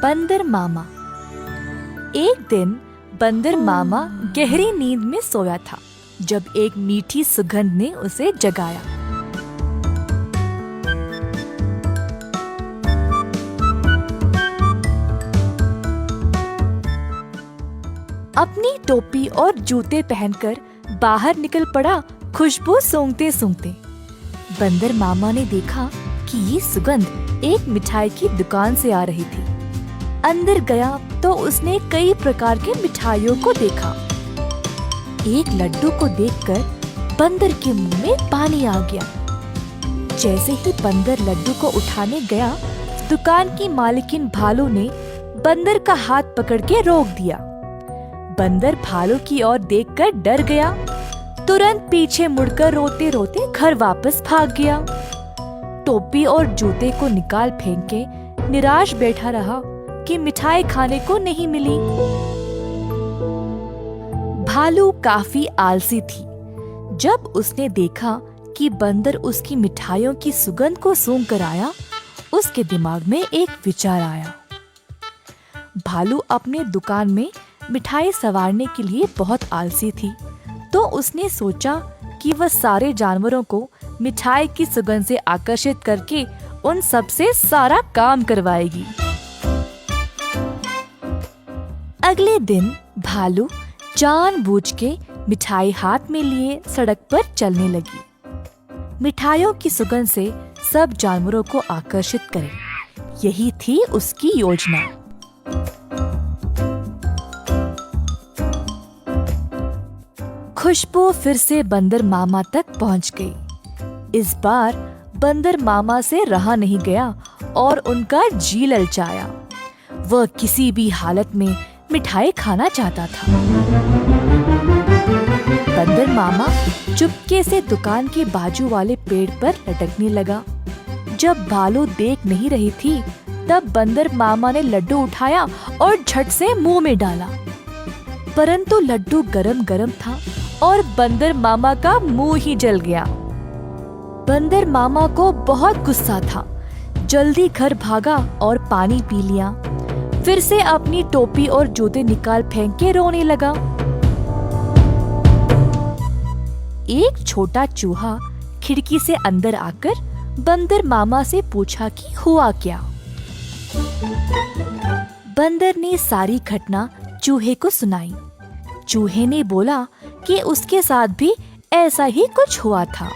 बंदर मामा। एक दिन बंदर मामा गहरी नींद में सोया था जब एक मीठी सुगंध ने उसे जगाया। अपनी टोपी और जूते पहनकर बाहर निकल पड़ा खुशबू सूंघते सूंघते। बंदर मामा ने देखा कि ये सुगंध एक मिठाई की दुकान से आ रही थी। अंदर गया तो उसने कई प्रकार के मिठाइयों को देखा। एक लड्डू को देखकर बंदर के मुंह में पानी आ गया। जैसे ही बंदर लड्डू को उठाने गया, दुकान की मालकिन भालू ने बंदर का हाथ पकड़ के रोक दिया। बंदर भालू की ओर देखकर डर गया, तुरंत पीछे मुड़कर रोते रोते घर वापस भाग गया। टोपी और जूते को निकाल फेंक के निराश बैठा रहा कि मिठाई खाने को नहीं मिली। भालू काफी आलसी थी। जब उसने देखा कि बंदर उसकी मिठाइयों की सुगंध को सूंघ कर आया, उसके दिमाग में एक विचार आया। भालू अपने दुकान में मिठाई संवारने के लिए बहुत आलसी थी, तो उसने सोचा कि वह सारे जानवरों को मिठाई की सुगंध से आकर्षित करके उन सब से सारा काम करवाएगी। अगले दिन भालू जानबूझ के मिठाई हाथ में लिए सड़क पर चलने लगी। मिठाइयों की सुगंध से सब जानवरों को आकर्षित करे, यही थी उसकी योजना। खुशबू फिर से बंदर मामा तक पहुंच गई। इस बार बंदर मामा से रहा नहीं गया और उनका जी ललचाया। वह किसी भी हालत में मिठाई खाना चाहता था। बंदर मामा चुपके से दुकान के बाजू वाले पेड़ पर लटकने लगा। जब भालू देख नहीं रही थी, तब बंदर मामा ने लड्डू उठाया और झट से मुंह में डाला। परंतु लड्डू गरम गरम था और बंदर मामा का मुंह ही जल गया। बंदर मामा को बहुत गुस्सा था। जल्दी घर भागा और पानी पी लिया। फिर से अपनी टोपी और जूते निकाल फेंक के रोने लगा। एक छोटा चूहा खिड़की से अंदर आकर बंदर मामा से पूछा कि हुआ क्या। बंदर ने सारी घटना चूहे को सुनाई। चूहे ने बोला कि उसके साथ भी ऐसा ही कुछ हुआ था।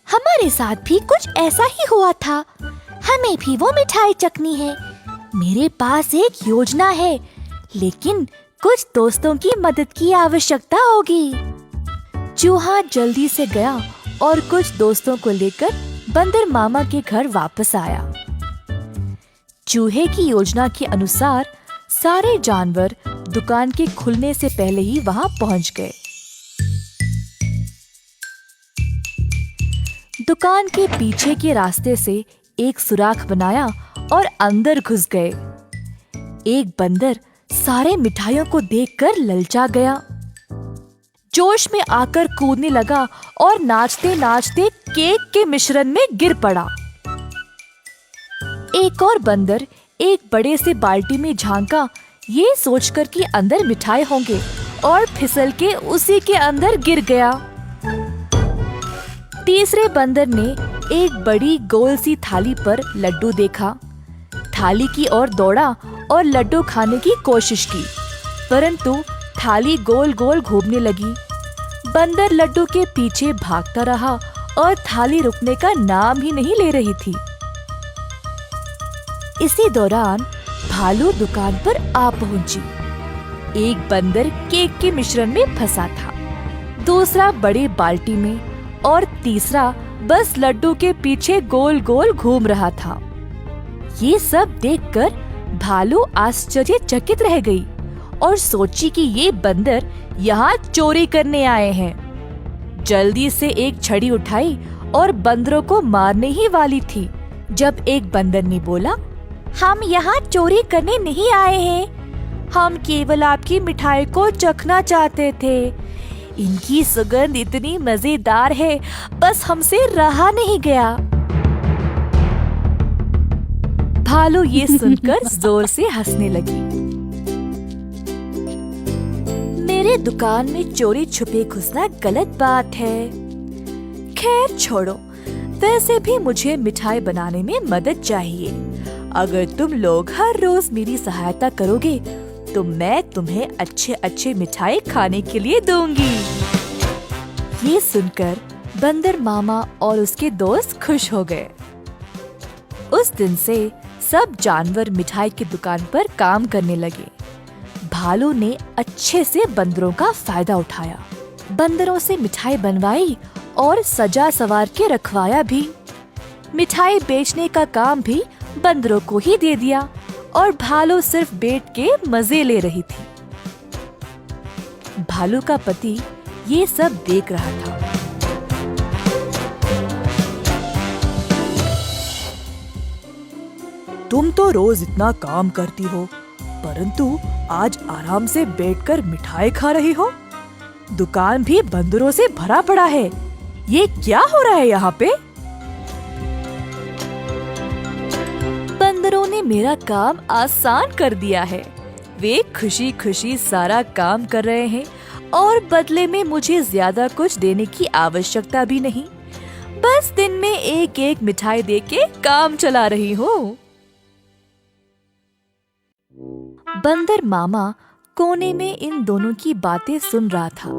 हमारे साथ भी कुछ ऐसा ही हुआ था। हमें भी वो मिठाई चखनी है। मेरे पास एक योजना है, लेकिन कुछ दोस्तों की मदद की आवश्यकता होगी। चूहा जल्दी से गया और कुछ दोस्तों को लेकर बंदर मामा के घर वापस आया। चूहे की योजना के अनुसार सारे जानवर दुकान के खुलने से पहले ही वहां पहुंच गए। दुकान के पीछे के रास्ते से एक सुराख बनाया और अंदर घुस गए। एक बंदर सारे मिठाइयों को देखकर ललचा गया। जोश में आकर कूदने लगा और नाचते नाचते केक के मिश्रण में गिर पड़ा। एक और बंदर एक बड़े से बाल्टी में झांका, ये सोचकर कि अंदर मिठाई होंगे, और फिसल के उसी के अंदर गिर गया। तीसरे बंदर ने एक बड़ी गोल सी थाली पर लड्डू देखा। थाली की ओर दौड़ा और लड्डू खाने की कोशिश की, परंतु थाली गोल गोल घूमने लगी। बंदर लड्डू के पीछे भागता रहा और थाली रुकने का नाम ही नहीं ले रही थी। इसी दौरान भालू दुकान पर आ पहुंची। एक बंदर केक के मिश्रण में फंसा था, दूसरा बड़े बाल्टी में और तीसरा बस लड्डू के पीछे गोल गोल घूम रहा था। ये सब देखकर भालू आश्चर्यचकित रह गई और सोची कि ये बंदर यहाँ चोरी करने आए हैं। जल्दी से एक छड़ी उठाई और बंदरों को मारने ही वाली थी, जब एक बंदर ने बोला, हम यहाँ चोरी करने नहीं आए हैं। हम केवल आपकी मिठाई को चखना चाहते थे। इनकी सुगंध इतनी मजेदार है, बस हमसे रहा नहीं गया। भालू ये सुनकर जोर से हंसने लगी। मेरे दुकान में चोरी छुपे घुसना गलत बात है। खैर छोड़ो, वैसे भी मुझे मिठाई बनाने में मदद चाहिए। अगर तुम लोग हर रोज मेरी सहायता करोगे तो मैं तुम्हें अच्छे अच्छे मिठाई खाने के लिए दूंगी। ये सुनकर बंदर मामा और उसके दोस्त खुश हो गए। उस दिन से सब जानवर मिठाई की दुकान पर काम करने लगे। भालू ने अच्छे से बंदरों का फायदा उठाया, बंदरों से मिठाई बनवाई और सजा सवार के रखवाया भी। मिठाई बेचने का काम भी बंदरों को ही दे दिया और भालू सिर्फ बैठ के मजे ले रही थी। भालू का पति ये सब देख रहा था। तुम तो रोज इतना काम करती हो, परंतु आज आराम से बैठकर मिठाई खा रही हो। दुकान भी बंदरों से भरा पड़ा है। ये क्या हो रहा है यहाँ पे? बंदरों ने मेरा काम आसान कर दिया है। वे खुशी खुशी सारा काम कर रहे हैं और बदले में मुझे ज्यादा कुछ देने की आवश्यकता भी नहीं। बस दिन में एक एक मिठाई देके काम चला रही हूँ। बंदर मामा कोने में इन दोनों की बातें सुन रहा था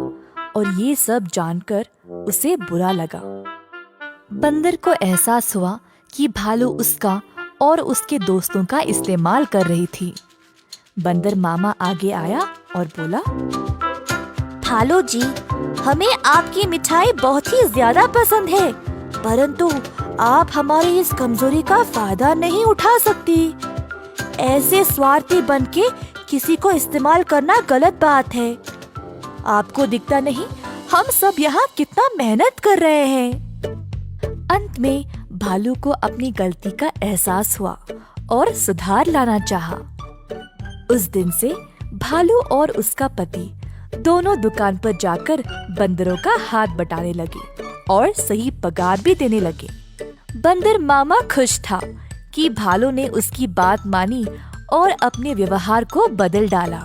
और ये सब जानकर उसे बुरा लगा। बंदर को एहसास हुआ कि भालू उसका और उसके दोस्तों का इस्तेमाल कर रही थी। बंदर मामा आगे आया और बोला, भालू जी, हमें आपकी मिठाई बहुत ही ज्यादा पसंद है, परंतु आप हमारी इस कमजोरी का फायदा नहीं उठा सकती। ऐसे स्वार्थी बनके किसी को इस्तेमाल करना गलत बात है। आपको दिखता नहीं हम सब यहाँ कितना मेहनत कर रहे हैं। अंत में भालू को अपनी गलती का एहसास हुआ और सुधार लाना चाहा। उस दिन से भालू और उसका पति दोनों दुकान पर जाकर बंदरों का हाथ बटाने लगे और सही पगार भी देने लगे। बंदर मामा खुश था कि भालू ने उसकी बात मानी और अपने व्यवहार को बदल डाला।